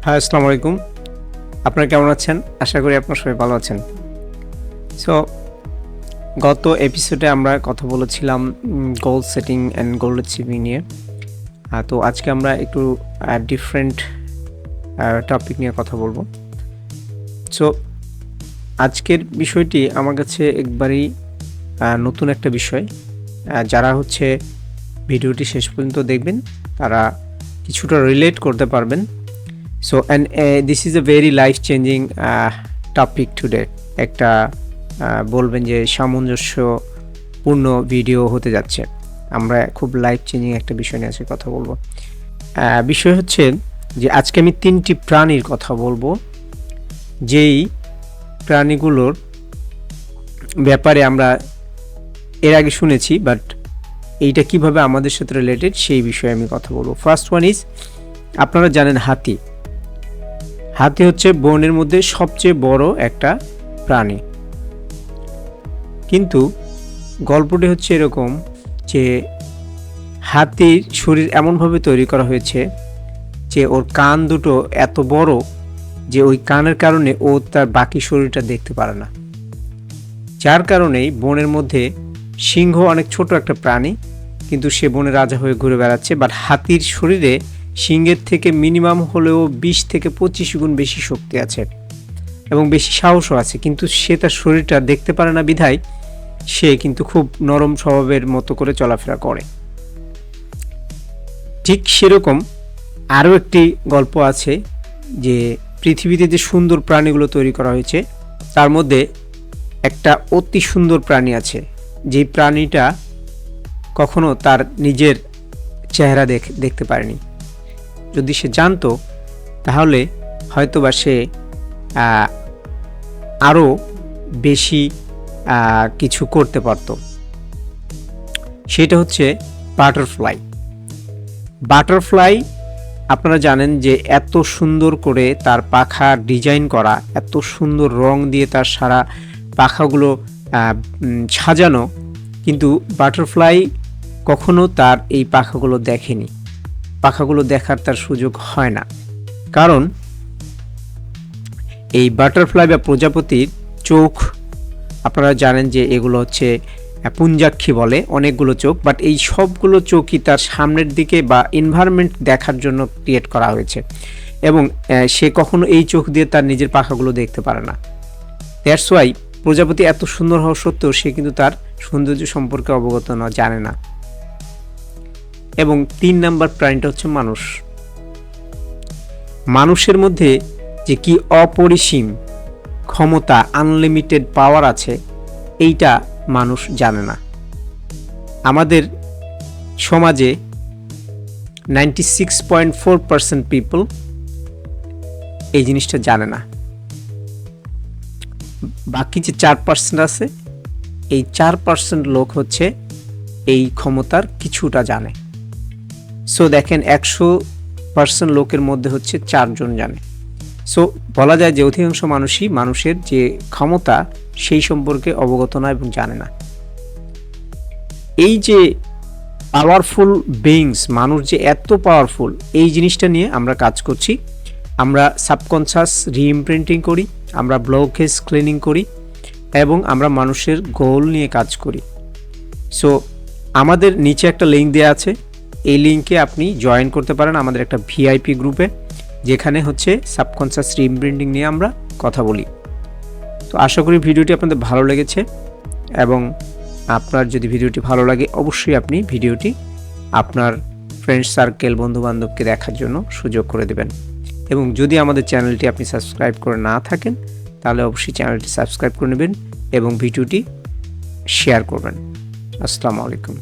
হ্যাঁ, আসসালামু আলাইকুম। আপনারা কেমন আছেন? আশা করি আপনারা সবাই ভালো আছেন। সো গত এপিসোডে আমরা কথা বলেছিলাম গোল সেটিং অ্যান্ড গোল অ্যাচিভিং নিয়ে। তো আজকে আমরা একটু ডিফারেন্ট টপিক নিয়ে কথা বলবো। সো আজকের বিষয়টি আমার কাছে একবারেই নতুন একটা বিষয়। যারা ভিডিওটি শেষ পর্যন্ত দেখবেন তারা কিছুটা রিলেট করতে পারবেন। So this is a very life changing topic today. একটা বলবেন যে সামঞ্জস্যপূর্ণ ভিডিও হতে যাচ্ছে। আমরা খুব লাইফ চেঞ্জিং একটা বিষয় নিয়ে আজকে কথা বলবো। বিষয় হচ্ছে যে আজকে আমি 3টি প্রাণীর কথা বলবো, যেই প্রাণীগুলোর ব্যাপারে আমরা এর আগে শুনেছি, বাট এইটা কিভাবে আমাদের সাথে রিলেটেড সেই বিষয়ে আমি কথা বলবো। ফার্স্ট ওয়ান ইজ, আপনারা জানেন হাতি হচ্ছে বনের মধ্যে সবচেয়ে বড় একটা প্রাণী। কিন্তু গল্পটি হচ্ছে এরকম যে হাতির শরীর এমনভাবে তৈরি করা হয়েছে যে ওর কান দুটো এত বড় যে ওই কানের কারণে ও তার বাকি শরীরটা দেখতে পারে না। যার কারণেই বনের মধ্যে সিংহ অনেক ছোট একটা প্রাণী, কিন্তু সে বনের রাজা হয়ে ঘুরে বেড়াচ্ছে। বাট হাতির শরীরে সিংহের থেকে মিনিমাম হলেও 20 থেকে 25 গুণ বেশি শক্তি আছে এবং বেশি সাহসও আছে, কিন্তু সে তার শরীরটা দেখতে পারে না বিধায় সে কিন্তু খুব নরম স্বভাবের মতো করে চলাফেরা করে। ঠিক সেরকম আরও একটি গল্প আছে যে পৃথিবীতে যে সুন্দর প্রাণীগুলো তৈরি করা হয়েছে তার মধ্যে একটা অতি সুন্দর প্রাণী আছে, যেই প্রাণীটা কখনো তার নিজের চেহারা দেখতে পারেনি। যদি সে জানতো তাহলে হয়তোবা সে আরও বেশি কিছু করতে পারত। সেটা হচ্ছে বাটারফ্লাই। আপনারা জানেন যে এত সুন্দর করে তার পাখা ডিজাইন করা, এত সুন্দর রং দিয়ে তার সারা পাখাগুলো সাজানো, কিন্তু বাটারফ্লাই কখনো তার এই পাখাগুলো দেখেনি। পাখাগুলো দেখার তার সুযোগ হয় না, কারণ এই বাটারফ্লাই বা প্রজাপতির চোখ, আপনারা জানেন যে এগুলো হচ্ছে পুঞ্জাক্ষী বলে, অনেকগুলো চোখ, বাট এই সবগুলো চোখই তার সামনের দিকে বা এনভায়রনমেন্ট দেখার জন্য ক্রিয়েট করা হয়েছে, এবং সে কখনো এই চোখ দিয়ে তার নিজের পাখাগুলো দেখতে পারে না। দ্যাটস ওয়াই প্রজাপতি এত সুন্দর হওয়া সত্ত্বেও সে কিন্তু তার সৌন্দর্য সম্পর্কে অবগত জানে না। এবং 3 নাম্বার প্রাণীটা হচ্ছে মানুষের মধ্যে যে কি অপরিসীম ক্ষমতা, আনলিমিটেড পাওয়ার আছে, এইটা মানুষ জানে না। আমাদের সমাজে 96.4% পিপল এই জিনিসটা জানে না। বাকি যে 4% আছে, এই 4% লোক হচ্ছে এই ক্ষমতার কিছুটা জানে। সো দেখেন 100% লোকের মধ্যে হচ্ছে 4 জন জানে। সো বলা যায় যে অধিকাংশ মানুষই মানুষের যে ক্ষমতা সেই সম্পর্কে অবগত না এবং জানে না। এই যে পাওয়ারফুল বিইংস, মানুষ যে এত পাওয়ারফুল, এই জিনিসটা নিয়ে আমরা কাজ করছি। আমরা সাবকনশাস রিইমপ্রিন্টিং করি, আমরা ব্লকেজ ক্লিনিং করি, এবং আমরা মানুষের গোল নিয়ে কাজ করি। সো আমাদের নিচে একটা লিঙ্ক দেওয়া আছে, এই লিঙ্কে আপনি জয়েন করতে পারেন আমাদের একটা ভিআইপি গ্রুপে, যেখানে হচ্ছে সাবকনশাস রিইমপ্রিন্টিং নিয়ে আমরা কথা বলি। তো আশা করি ভিডিওটি আপনাদের ভালো লেগেছে, এবং আপনার যদি ভিডিওটি ভালো লাগে অবশ্যই আপনি ভিডিওটি আপনার ফ্রেন্ডস সার্কেল, বন্ধুবান্ধবকে দেখার জন্য সুযোগ করে দেবেন। এবং যদি আমাদের চ্যানেলটি আপনি সাবস্ক্রাইব করে না থাকেন তাহলে অবশ্যই চ্যানেলটি সাবস্ক্রাইব করে নেবেন এবং ভিডিওটি শেয়ার করবেন। আসসালামু আলাইকুম।